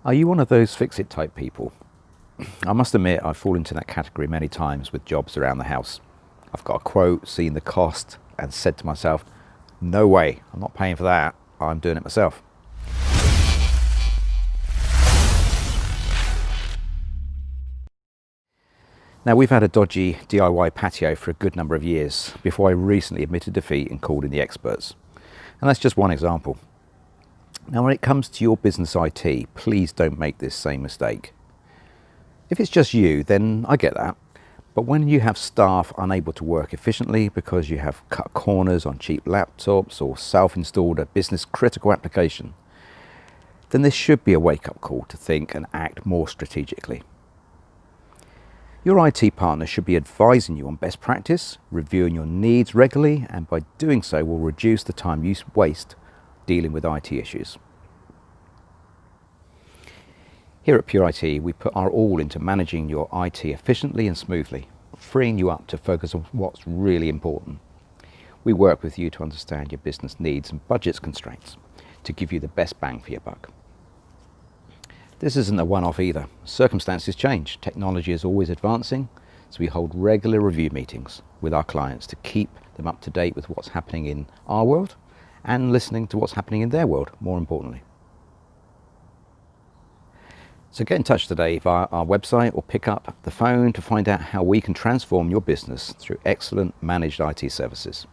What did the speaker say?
Are you one of those fix-it type people? I must admit I fall into that category many times with jobs around the house. I've got a quote, seen the cost, and said to myself, no way, I'm not paying for that, I'm doing it myself. Now, we've had a dodgy DIY patio for a good number of years before I recently admitted defeat and called in the experts. And that's just one example. Now, when it comes to your business IT, please don't make this same mistake. If it's just you, then I get that. But when you have staff unable to work efficiently because you have cut corners on cheap laptops or self-installed a business critical application, then this should be a wake-up call to think and act more strategically. Your IT partner should be advising you on best practice, reviewing your needs regularly, and by doing so will reduce the time you waste dealing with IT issues. Here at Pure IT, we put our all into managing your IT efficiently and smoothly, freeing you up to focus on what's really important. We work with you to understand your business needs and budget constraints to give you the best bang for your buck. This isn't a one-off either. Circumstances change. Technology is always advancing, so we hold regular review meetings with our clients to keep them up to date with what's happening in our world and listening to what's happening in their world, more importantly. So get in touch today via our website or pick up the phone to find out how we can transform your business through excellent managed IT services.